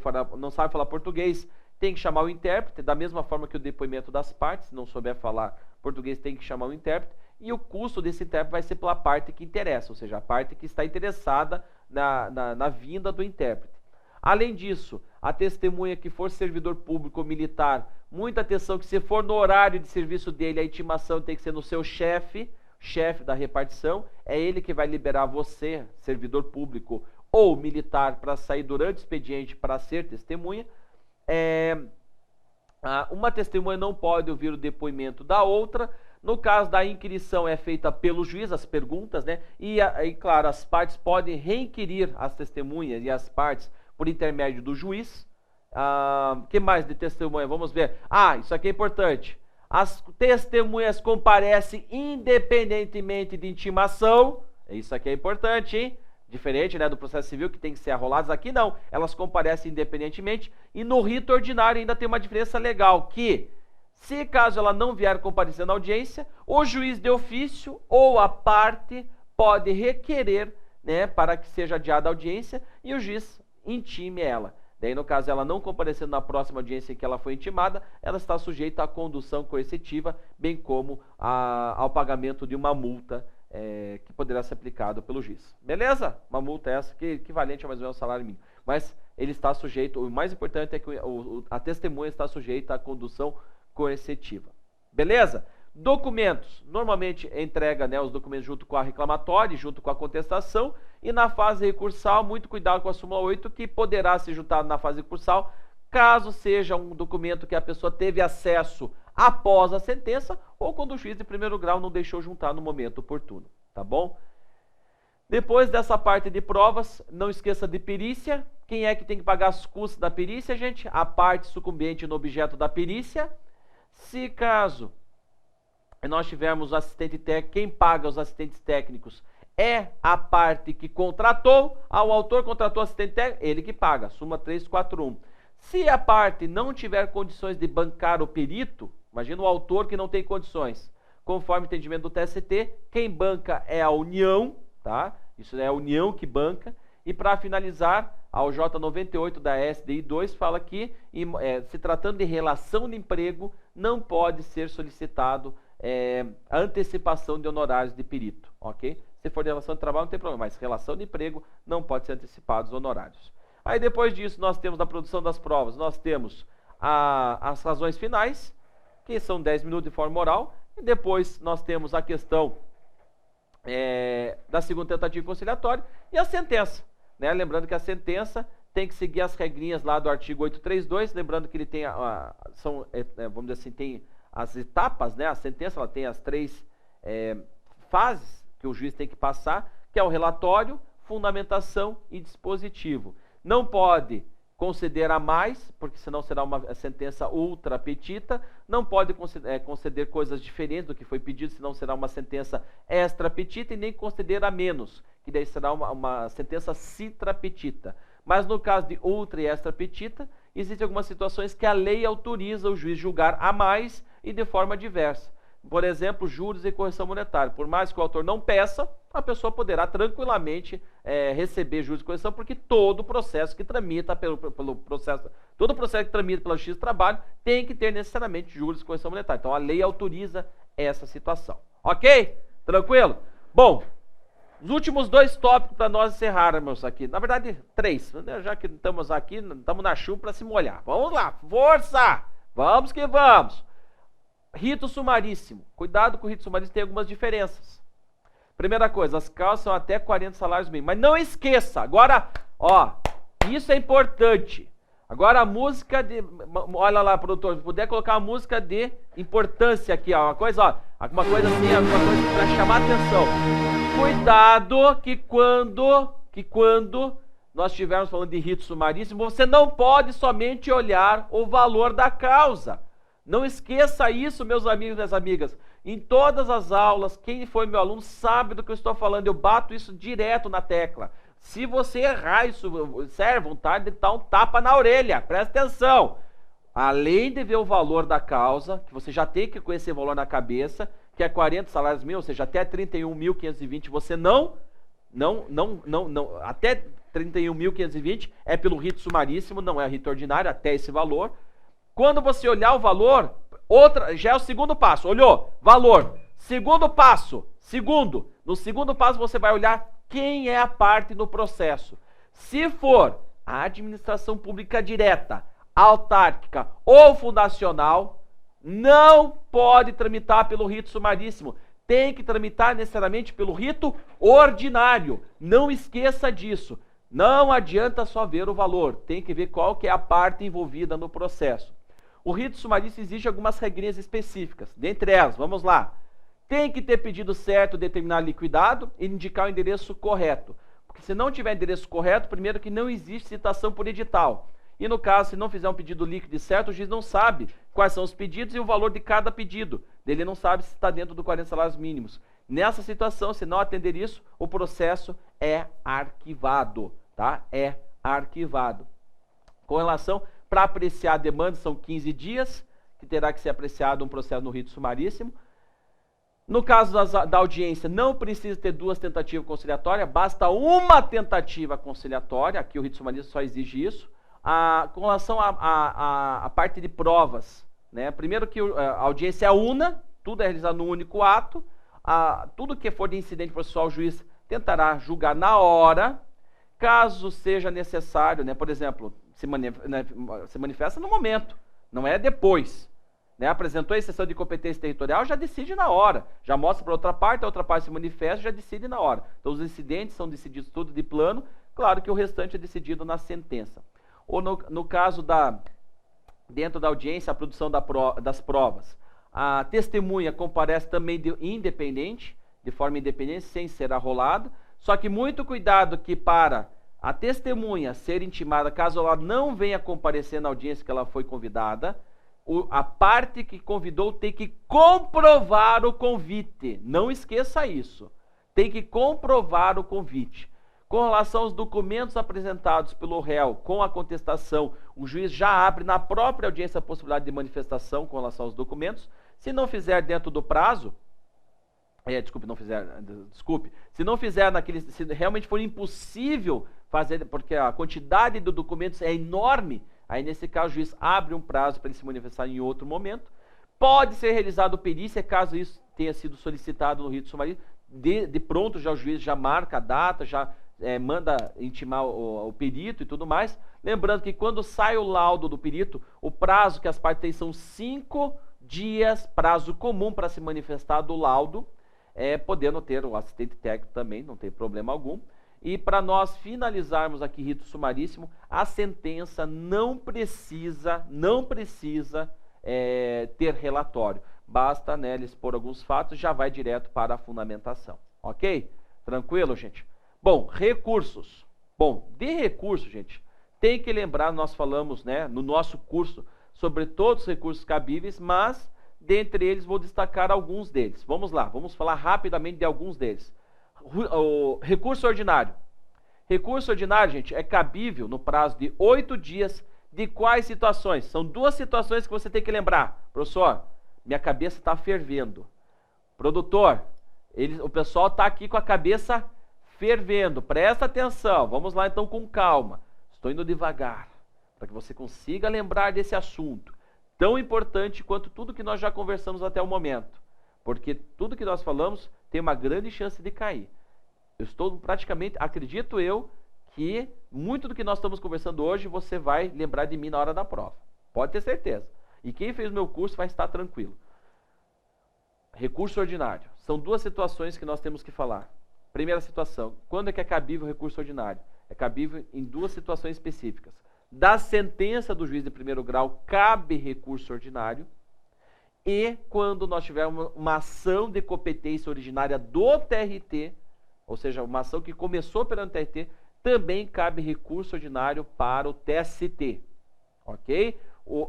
falar português, tem que chamar o intérprete, da mesma forma que o depoimento das partes, se não souber falar português, tem que chamar o intérprete, e o custo desse intérprete vai ser pela parte que interessa, ou seja, a parte que está interessada na vinda do intérprete. Além disso, a testemunha que for servidor público ou militar, muita atenção que se for no horário de serviço dele, a intimação tem que ser no seu chefe da repartição, é ele que vai liberar você, servidor público ou militar, para sair durante o expediente para ser testemunha. Uma testemunha não pode ouvir o depoimento da outra. No caso da inquirição é feita pelo juiz, as perguntas, e claro, as partes podem reinquirir as testemunhas e as partes por intermédio do juiz. Que mais de testemunha? Vamos ver. Isso aqui é importante. As testemunhas comparecem independentemente de intimação. Isso aqui é importante, hein? Diferente do processo civil, que tem que ser arroladas. Aqui não, elas comparecem independentemente. E no rito ordinário ainda tem uma diferença legal, que se caso ela não vier comparecer na audiência, o juiz de ofício ou a parte pode requerer para que seja adiada a audiência e o juiz intime ela. Daí, no caso, ela não comparecendo na próxima audiência em que ela foi intimada, ela está sujeita à condução coercitiva, bem como ao pagamento de uma multa que poderá ser aplicado pelo juiz. Beleza? Uma multa essa que é equivalente a mais ou menos ao salário mínimo. Mas ele está sujeito, o mais importante é que a testemunha está sujeita à condução coercitiva. Beleza? Documentos. Normalmente entrega os documentos junto com a reclamatória, junto com a contestação, e na fase recursal, muito cuidado com a súmula 8, que poderá ser juntado na fase recursal, caso seja um documento que a pessoa teve acesso após a sentença, ou quando o juiz de 1º grau não deixou juntar no momento oportuno, tá bom? Depois dessa parte de provas, não esqueça de perícia. Quem é que tem que pagar os custos da perícia, gente? A parte sucumbente no objeto da perícia. Se caso nós tivermos assistente técnico, quem paga os assistentes técnicos é a parte que contratou. O autor contratou assistente técnico, ele que paga, súmula 341. Se a parte não tiver condições de bancar o perito, imagina o autor que não tem condições, conforme o entendimento do TST, quem banca é a União, tá? Isso é a União que banca. E para finalizar, a OJ 98 da SDI 2 fala que, se tratando de relação de emprego, não pode ser solicitado a antecipação de honorários de perito, ok? Se for de relação de trabalho não tem problema, mas relação de emprego não pode ser antecipados honorários. Aí depois disso nós temos a produção das provas, nós temos as razões finais, que são 10 minutos de forma oral, e depois nós temos a questão da segunda tentativa conciliatória e a sentença, Lembrando que a sentença tem que seguir as regrinhas lá do artigo 832, lembrando que ele tem, vamos dizer assim, tem as etapas, A sentença ela tem as 3 fases que o juiz tem que passar, que é o relatório, fundamentação e dispositivo. Não pode conceder a mais, porque senão será uma sentença ultra petita, não pode conceder coisas diferentes do que foi pedido, senão será uma sentença extra petita, e nem conceder a menos, que daí será uma sentença citra petita. Mas no caso de ultra e extra petita, existem algumas situações que a lei autoriza o juiz julgar a mais e de forma diversa. Por exemplo, juros e correção monetária. Por mais que o autor não peça, a pessoa poderá tranquilamente receber juros e correção, porque todo processo que tramita pelo processo, todo processo que tramita pela Justiça do Trabalho tem que ter necessariamente juros e correção monetária. Então a lei autoriza essa situação. Ok? Tranquilo? Bom, os últimos 2 tópicos para nós encerrarmos aqui. Na verdade, 3. Já que estamos aqui, estamos na chuva para se molhar. Vamos lá, força! Vamos que vamos! Rito sumaríssimo. Cuidado com o rito sumaríssimo, tem algumas diferenças. Primeira coisa, as causas são até 40 salários mínimos. Mas não esqueça, agora, ó, isso é importante. Agora a música de... Olha lá, produtor, se puder colocar a música de importância aqui, ó. Uma coisa assim, alguma coisa para chamar a atenção. Cuidado que quando nós estivermos falando de rito sumaríssimo, você não pode somente olhar o valor da causa. Não esqueça isso, meus amigos e minhas amigas. Em todas as aulas, quem foi meu aluno sabe do que eu estou falando. Eu bato isso direto na tecla. Se você errar isso, sério, vontade de dar um tapa na orelha. Presta atenção. Além de ver o valor da causa, que você já tem que conhecer o valor na cabeça, que é 40 salários mínimos, ou seja, até 31.520, você não, até 31.520 é pelo rito sumaríssimo, não é rito ordinário, até esse valor. Quando você olhar o valor, já é o segundo passo. Olhou? Valor. Segundo passo. No segundo passo você vai olhar quem é a parte no processo. Se for a administração pública direta, autárquica ou fundacional, não pode tramitar pelo rito sumaríssimo. Tem que tramitar necessariamente pelo rito ordinário. Não esqueça disso. Não adianta só ver o valor. Tem que ver qual que é a parte envolvida no processo. O rito sumaríssimo exige algumas regrinhas específicas. Dentre elas, vamos lá. Tem que ter pedido certo, determinar liquidado e indicar o endereço correto. Porque se não tiver endereço correto, primeiro que não existe citação por edital. E no caso, se não fizer um pedido líquido e certo, o juiz não sabe quais são os pedidos e o valor de cada pedido. Ele não sabe se está dentro do 40 salários mínimos. Nessa situação, se não atender isso, o processo é arquivado. Tá? É arquivado. Com relação... Para apreciar a demanda são 15 dias, que terá que ser apreciado um processo no rito sumaríssimo. No caso da audiência, não precisa ter 2 tentativas conciliatórias, basta uma tentativa conciliatória, aqui o rito sumaríssimo só exige isso. Com relação à parte de provas, né? Primeiro que a audiência é una, tudo é realizado num único ato, tudo que for de incidente processual, o juiz tentará julgar na hora, caso seja necessário, né? Por exemplo, se manifesta no momento, não é depois. Né? Apresentou a exceção de competência territorial, já decide na hora. Já mostra para outra parte, a outra parte se manifesta, já decide na hora. Então os incidentes são decididos tudo de plano, claro que o restante é decidido na sentença. Ou no caso dentro da audiência, a produção das provas. A testemunha comparece também de forma independente, sem ser arrolada. Só que muito cuidado que para a testemunha ser intimada, caso ela não venha comparecer na audiência que ela foi convidada, a parte que convidou tem que comprovar o convite. Não esqueça isso. Tem que comprovar o convite. Com relação aos documentos apresentados pelo réu com a contestação, o juiz já abre na própria audiência a possibilidade de manifestação com relação aos documentos. Se não fizer dentro do prazo, se não fizer se realmente for impossível fazer, porque a quantidade de documentos é enorme, aí nesse caso o juiz abre um prazo para ele se manifestar em outro momento. Pode ser realizado perícia, caso isso tenha sido solicitado no rito sumaríssimo, de pronto já o juiz já marca a data, já manda intimar o perito e tudo mais. Lembrando que quando sai o laudo do perito, o prazo que as partes têm são 5 dias, prazo comum para se manifestar do laudo, podendo ter o assistente técnico também, não tem problema algum. E para nós finalizarmos aqui rito sumaríssimo, a sentença não precisa ter relatório. Basta, né, expor alguns fatos, já vai direto para a fundamentação. Ok? Tranquilo, gente? Bom, recursos. Bom, de recurso, gente, Tem que lembrar, nós falamos, né, no nosso curso sobre todos os recursos cabíveis, mas dentre eles vou destacar alguns deles. Vamos lá, vamos falar rapidamente de alguns deles. O recurso ordinário. Recurso ordinário, gente, é cabível no prazo de 8 dias. De quais situações? São duas situações que você tem que lembrar. Professor, minha cabeça está fervendo. Produtor, o pessoal está aqui com a cabeça fervendo. Presta atenção. Vamos lá então com calma. Estou indo devagar, para que você consiga lembrar desse assunto. Tão importante quanto tudo que nós já conversamos até o momento. Porque tudo que nós falamos tem uma grande chance de cair. Eu estou praticamente, acredito eu, que muito do que nós estamos conversando hoje você vai lembrar de mim na hora da prova. Pode ter certeza. E quem fez o meu curso vai estar tranquilo. Recurso ordinário. São duas situações que nós temos que falar. Primeira situação, quando é que é cabível o recurso ordinário? É cabível em duas situações específicas. Da sentença do juiz de primeiro grau, cabe recurso ordinário. E quando nós tivermos uma ação de competência originária do TRT, ou seja, uma ação que começou perante o TRT, também cabe recurso ordinário para o TST, ok?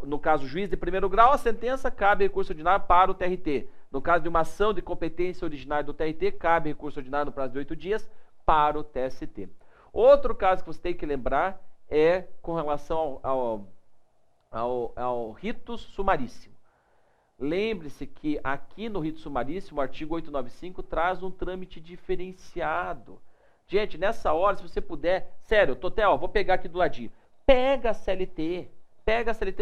No caso, juiz de primeiro grau, a sentença cabe recurso ordinário para o TRT. No caso de uma ação de competência originária do TRT, cabe recurso ordinário no prazo de 8 dias para o TST. Outro caso que você tem que lembrar é com relação ao rito sumaríssimo. Lembre-se que aqui no rito sumaríssimo, o artigo 895 traz um trâmite diferenciado. Gente, nessa hora, se você puder, sério, Totel, vou pegar aqui do ladinho. Pega a CLT,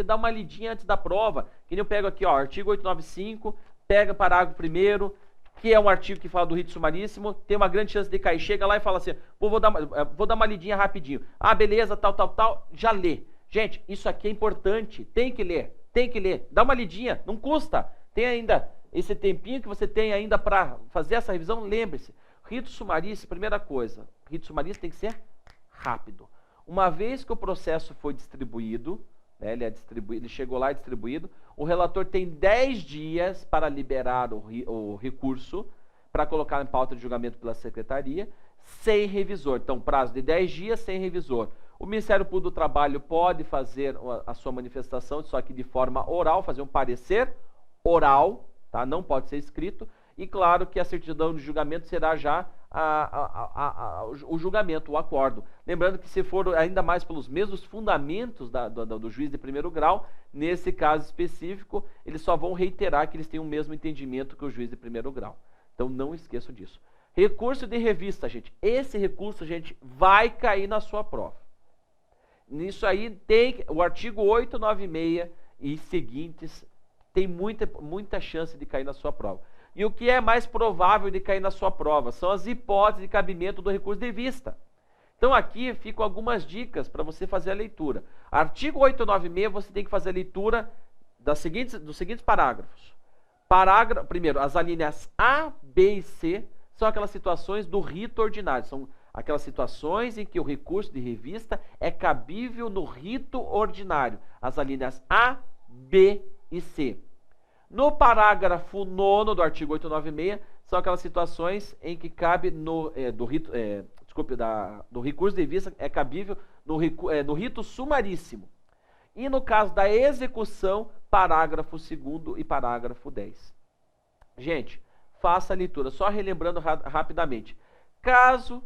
dá uma lidinha antes da prova. Que nem eu pego aqui, ó, artigo 895, pega parágrafo 1º, que é um artigo que fala do rito sumaríssimo, tem uma grande chance de cair. Chega lá e fala assim, vou dar uma lidinha rapidinho. Ah, beleza, tal, já lê. Gente, isso aqui é importante, tem que ler. Dá uma lidinha, não custa. Tem ainda esse tempinho que você tem ainda para fazer essa revisão, lembre-se. Rito sumaríssimo, primeira coisa, rito sumaríssimo tem que ser rápido. Uma vez que o processo foi distribuído, né, ele chegou lá e distribuído, o relator tem 10 dias para liberar o recurso, para colocar em pauta de julgamento pela secretaria, sem revisor. Então, prazo de 10 dias sem revisor. O Ministério Público do Trabalho pode fazer a sua manifestação, só que de forma oral, fazer um parecer oral, tá? Não pode ser escrito. E claro que a certidão de julgamento será já o julgamento, o acordo. Lembrando que se for ainda mais pelos mesmos fundamentos do juiz de primeiro grau, nesse caso específico, eles só vão reiterar que eles têm o mesmo entendimento que o juiz de primeiro grau. Então não esqueçam disso. Recurso de revista, gente. Esse recurso, gente, vai cair na sua prova. Nisso aí tem o artigo 896 e seguintes, tem muita chance de cair na sua prova. E o que é mais provável de cair na sua prova? São as hipóteses de cabimento do recurso de vista. Então aqui ficam algumas dicas para você fazer a leitura. Artigo 896, você tem que fazer a leitura dos seguintes parágrafos. Primeiro, as alíneas A, B e C são aquelas situações do rito ordinário. São aquelas situações em que o recurso de revista é cabível no rito ordinário. As alíneas A, B e C. No parágrafo 9º do artigo 896, são aquelas situações em que cabe do recurso de vista, é cabível no rito sumaríssimo. E no caso da execução, parágrafo 2º e parágrafo 10. Gente, faça a leitura, só relembrando rapidamente. Caso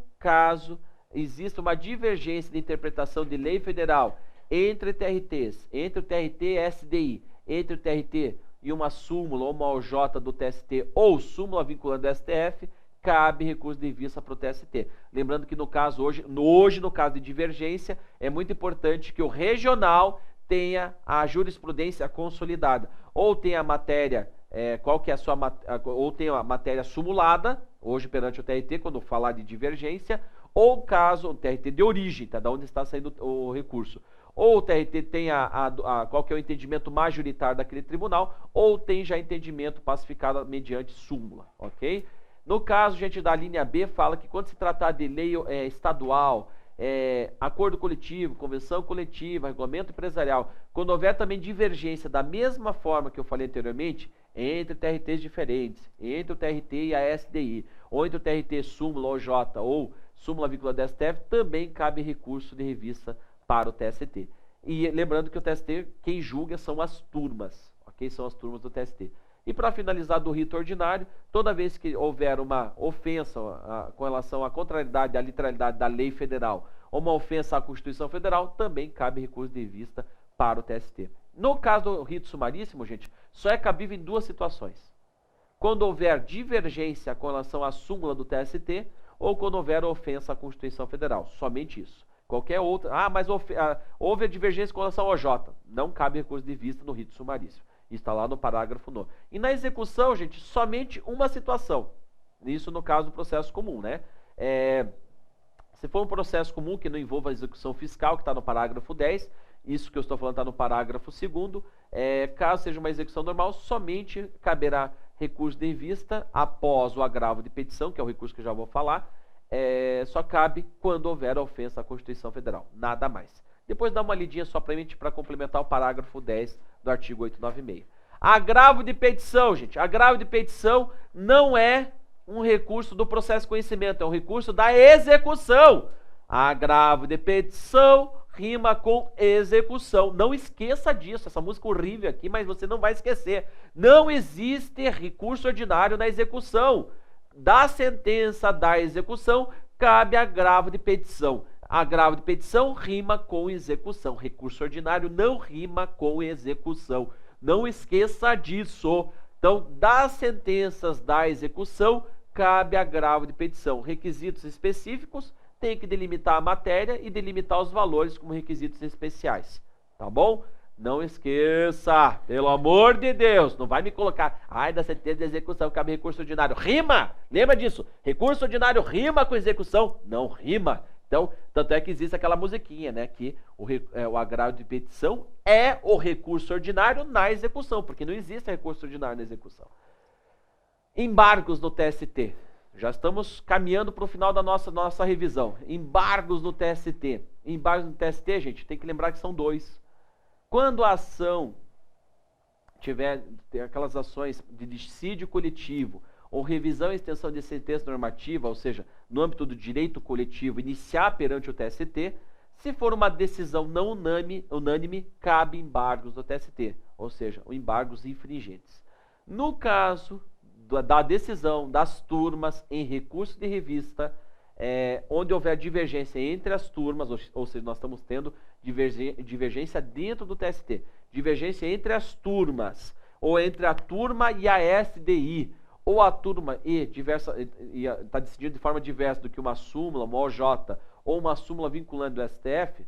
exista uma divergência de interpretação de lei federal entre TRTs, entre o TRT e SDI, entre o TRT e uma súmula ou uma OJ do TST ou súmula vinculante do STF, cabe recurso de vista para o TST. Lembrando que no caso hoje, no caso de divergência, é muito importante que o regional tenha a jurisprudência consolidada. Ou tenha a matéria, ou tenha a matéria sumulada, hoje perante o TRT, quando falar de divergência, ou caso o TRT de origem, tá, da onde está saindo o recurso. Ou o TRT tem qual que é o entendimento majoritário daquele tribunal, ou tem já entendimento pacificado mediante súmula, ok? No caso, gente, da linha B, fala que quando se tratar de lei estadual, acordo coletivo, convenção coletiva, regulamento empresarial, quando houver também divergência, da mesma forma que eu falei anteriormente, entre TRTs diferentes, entre o TRT e a SDI, ou entre o TRT súmula OJ ou súmula vinculante do STF, também cabe recurso de revista para o TST. E lembrando que o TST, quem julga são as turmas, ok? São as turmas do TST. E para finalizar do rito ordinário, toda vez que houver uma ofensa com relação à contrariedade, à literalidade da lei federal, ou uma ofensa à Constituição Federal, também cabe recurso de vista para o TST. No caso do rito sumaríssimo, gente, só é cabível em duas situações. Quando houver divergência com relação à súmula do TST, ou quando houver ofensa à Constituição Federal. Somente isso. Qualquer outra... mas houve a divergência com relação ao OJ. Não cabe recurso de vista no rito sumaríssimo. Está lá no parágrafo 9º. E na execução, gente, somente uma situação. Isso no caso do processo comum, né? Se for um processo comum que não envolva a execução fiscal, que está no parágrafo 10, isso que eu estou falando está no parágrafo 2º, caso seja uma execução normal, somente caberá recurso de vista após o agravo de petição, que é o recurso que eu já vou falar, só cabe quando houver ofensa à Constituição Federal, nada mais. Depois dá uma lidinha só para complementar o parágrafo 10 do artigo 896. Agravo de petição, gente. Agravo de petição não é um recurso do processo de conhecimento, é um recurso da execução. Agravo de petição rima com execução. Não esqueça disso, essa música horrível aqui, mas você não vai esquecer. Não existe recurso ordinário na execução. Da sentença da execução, cabe agravo de petição. Agravo de petição rima com execução. Recurso ordinário não rima com execução. Não esqueça disso. Então, das sentenças da execução, cabe agravo de petição. Requisitos específicos, tem que delimitar a matéria e delimitar os valores como requisitos especiais. Tá bom? Não esqueça, pelo amor de Deus, não vai me colocar, da sentença de execução cabe recurso ordinário. Rima! Lembra disso? Recurso ordinário rima com execução? Não rima. Então, tanto é que existe aquela musiquinha, né? Que o agravo de petição é o recurso ordinário na execução, porque não existe recurso ordinário na execução. Embargos no TST. Já estamos caminhando para o final da nossa revisão. Embargos no TST. Embargos no TST, gente, tem que lembrar que são dois. Quando a ação tiver aquelas ações de dissídio coletivo, ou revisão e extensão de sentença normativa, ou seja, no âmbito do direito coletivo, iniciar perante o TST, se for uma decisão não unânime, cabe embargos do TST, ou seja, embargos infringentes. No caso da decisão das turmas em recurso de revista, onde houver divergência entre as turmas, ou seja, nós estamos tendo divergência dentro do TST, divergência entre as turmas, ou entre a turma e a SDI, ou a turma está decidindo de forma diversa do que uma súmula, uma OJ, ou uma súmula vinculante do STF,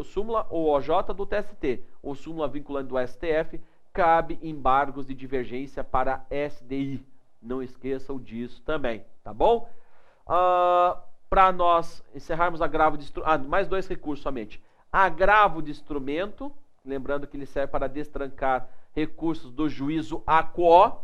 súmula ou OJ do TST, ou súmula vinculante do STF, cabe embargos de divergência para SDI. Não esqueçam disso também, tá bom? Para nós encerrarmos agravo de instrumento, mais dois recursos somente. Agravo de instrumento, lembrando que ele serve para destrancar recursos do juízo aquo.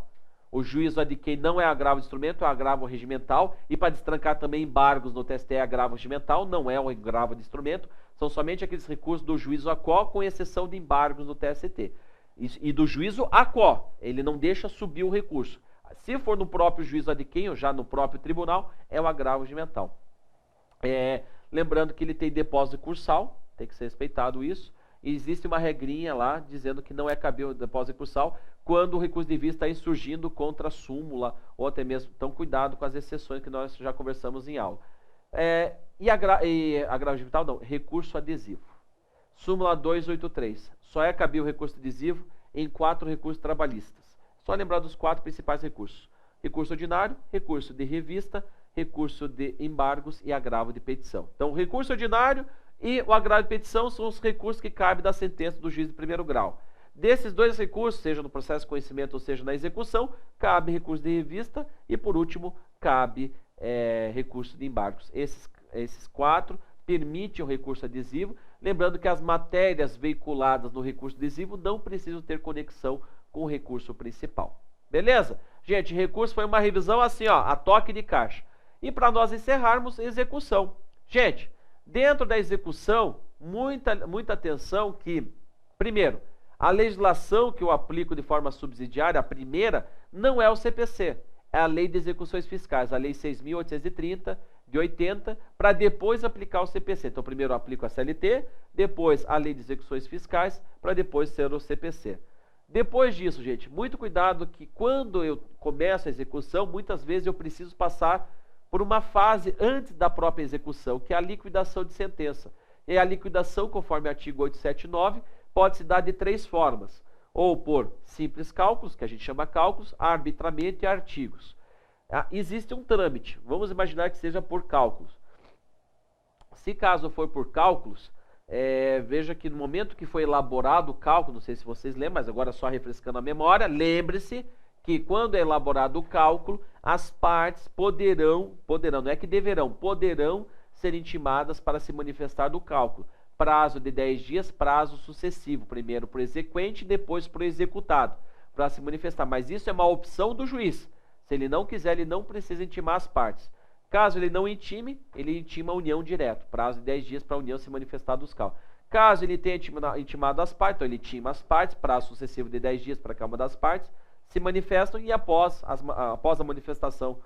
O juízo ad quem não é agravo de instrumento, é agravo regimental. E para destrancar também embargos no TST é agravo regimental, não é um agravo de instrumento. São somente aqueles recursos do juízo aquo, com exceção de embargos no TST. E do juízo aquo, ele não deixa subir o recurso. Se for no próprio juízo ad quem, ou já no próprio tribunal, é o agravo regimental. Lembrando que ele tem depósito recursal, tem que ser respeitado isso. E existe uma regrinha lá dizendo que não é cabível o depósito recursal quando o recurso de vista está insurgindo contra a súmula, ou até mesmo, então cuidado com as exceções que nós já conversamos em aula. Agravo regimental não, recurso adesivo. Súmula 283, só é cabível o recurso adesivo em 4 recursos trabalhistas. Só lembrar dos 4 principais recursos. Recurso ordinário, recurso de revista, recurso de embargos e agravo de petição. Então, o recurso ordinário e o agravo de petição são os recursos que cabem da sentença do juiz de primeiro grau. Desses 2 recursos, seja no processo de conhecimento ou seja na execução, cabe recurso de revista e, por último, cabe recurso de embargos. Esses 4 permitem o recurso adesivo, lembrando que as matérias veiculadas no recurso adesivo não precisam ter conexão com o recurso principal. Beleza? Gente, recurso foi uma revisão assim, ó, a toque de caixa. E para nós encerrarmos, execução. Gente, dentro da execução, muita atenção que, primeiro, a legislação que eu aplico de forma subsidiária, a primeira, não é o CPC, é a Lei de Execuções Fiscais, a Lei 6.830, de 80, para depois aplicar o CPC. Então, primeiro eu aplico a CLT, depois a Lei de Execuções Fiscais, para depois ser o CPC. Depois disso, gente, muito cuidado que quando eu começo a execução, muitas vezes eu preciso passar por uma fase antes da própria execução, que é a liquidação de sentença. E a liquidação, conforme o artigo 879, pode se dar de 3 formas. Ou por simples cálculos, que a gente chama cálculos, arbitramento e artigos. Existe um trâmite, vamos imaginar que seja por cálculos. Se caso for por cálculos, veja que no momento que foi elaborado o cálculo, não sei se vocês lembram, mas agora só refrescando a memória, lembre-se que quando é elaborado o cálculo, as partes poderão, não é que deverão, poderão ser intimadas para se manifestar do cálculo. Prazo de 10 dias, prazo sucessivo, primeiro para o exequente, depois para o executado, para se manifestar. Mas isso é uma opção do juiz. Se ele não quiser, ele não precisa intimar as partes. Caso ele não intime, ele intima a união direto. Prazo de 10 dias para a união se manifestar dos cálculos. Caso ele tenha intimado as partes, então ele intima as partes, prazo sucessivo de 10 dias para cada uma das partes, se manifestam e após a manifestação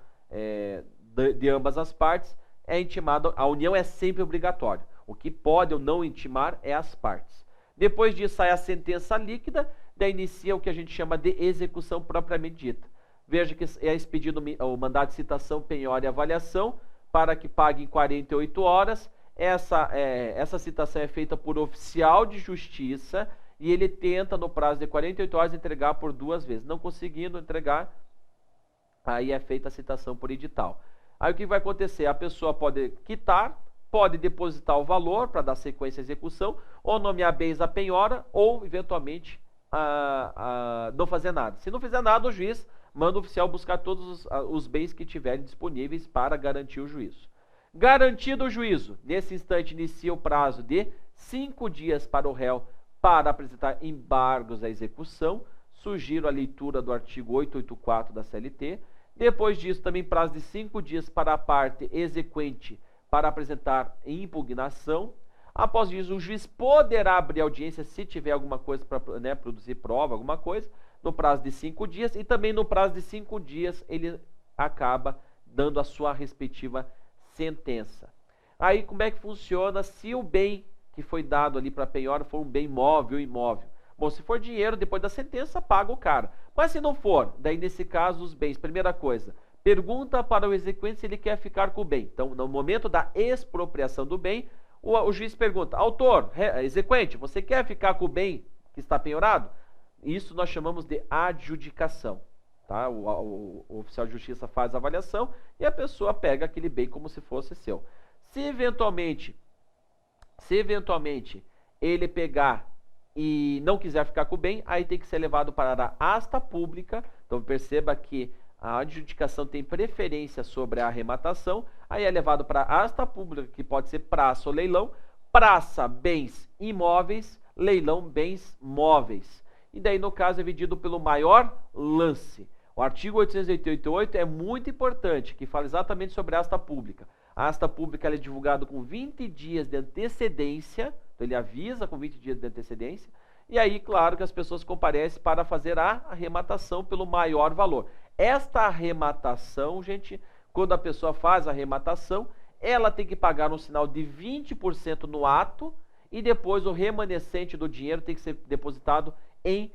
de ambas as partes, é intimado, a união é sempre obrigatória. O que pode ou não intimar é as partes. Depois disso sai a sentença líquida, daí inicia o que a gente chama de execução propriamente dita. Veja que é expedido o mandado de citação, penhora e avaliação para que pague em 48 horas. Essa citação é feita por oficial de justiça e ele tenta, no prazo de 48 horas, entregar por 2 vezes. Não conseguindo entregar, aí é feita a citação por edital. Aí o que vai acontecer? A pessoa pode quitar, pode depositar o valor para dar sequência à execução, ou nomear bens à penhora, ou, eventualmente, não fazer nada. Se não fizer nada, o juiz manda o oficial buscar todos os bens que tiverem disponíveis para garantir o juízo. Garantido o juízo, nesse instante inicia o prazo de 5 dias para o réu para apresentar embargos à execução. Sugiro a leitura do artigo 884 da CLT. Depois disso, também prazo de 5 dias para a parte exequente para apresentar impugnação. Após isso, o juiz poderá abrir audiência se tiver alguma coisa para produzir prova, alguma coisa, no prazo de 5 dias. E também no prazo de 5 dias ele acaba dando a sua respectiva sentença. Aí como é que funciona se o bem que foi dado ali para penhora for um bem móvel ou imóvel? Bom, se for dinheiro, depois da sentença, paga o cara. Mas se não for, daí nesse caso os bens, primeira coisa, pergunta para o exequente se ele quer ficar com o bem. Então, no momento da expropriação do bem, o juiz pergunta, autor, exequente, você quer ficar com o bem que está penhorado? Isso nós chamamos de adjudicação. Tá? O oficial de justiça faz a avaliação e a pessoa pega aquele bem como se fosse seu. Se eventualmente ele pegar e não quiser ficar com o bem, aí tem que ser levado para a asta pública. Então perceba que a adjudicação tem preferência sobre a arrematação, aí é levado para a asta pública, que pode ser praça ou leilão, praça, bens imóveis, leilão, bens móveis. E daí, no caso, é vendido pelo maior lance. O artigo 888 é muito importante, que fala exatamente sobre a asta pública. A asta pública ela é divulgada com 20 dias de antecedência, então ele avisa com 20 dias de antecedência, e aí, claro, que as pessoas comparecem para fazer a arrematação pelo maior valor. Esta arrematação, gente, quando a pessoa faz a arrematação, ela tem que pagar um sinal de 20% no ato, e depois o remanescente do dinheiro tem que ser depositado em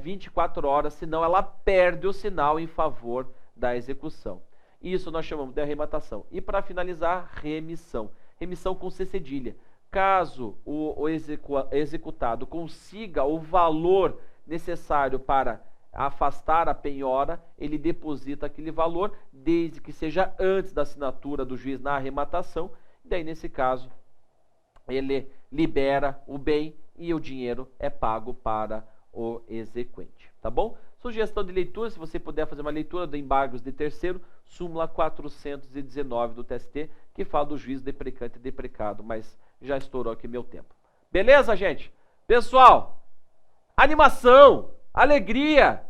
24 horas, senão ela perde o sinal em favor da execução. Isso nós chamamos de arrematação. E para finalizar, remissão. Remissão com C cedilha. Caso o executado consiga o valor necessário para afastar a penhora, ele deposita aquele valor, desde que seja antes da assinatura do juiz na arrematação. Daí, nesse caso, ele libera o bem e o dinheiro é pago para o exequente. Tá bom? Sugestão de leitura, se você puder fazer uma leitura do embargos de terceiro, súmula 419 do TST, que fala do juiz deprecante e deprecado, mas já estourou aqui meu tempo. Beleza, gente? Pessoal, animação, alegria.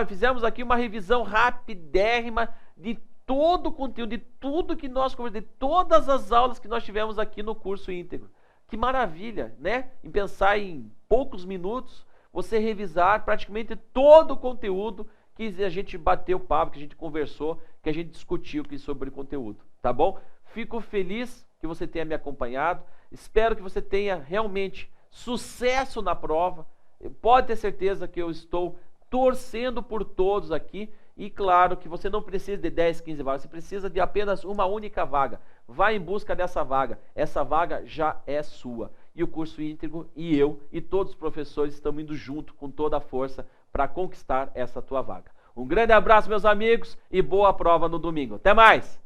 Fizemos aqui uma revisão rapidérrima de todo o conteúdo, de tudo que nós conversamos, de todas as aulas que nós tivemos aqui no curso íntegro. Que maravilha, né? Em pensar em poucos minutos, você revisar praticamente todo o conteúdo que a gente bateu papo, que a gente conversou, que a gente discutiu aqui sobre o conteúdo, tá bom? Fico feliz que você tenha me acompanhado, espero que você tenha realmente sucesso na prova, pode ter certeza que eu estou torcendo por todos aqui, e claro que você não precisa de 10, 15 vagas, você precisa de apenas uma única vaga. Vá em busca dessa vaga. Essa vaga já é sua. E o curso íntegro e eu e todos os professores estamos indo junto com toda a força para conquistar essa tua vaga. Um grande abraço, meus amigos, e boa prova no domingo. Até mais!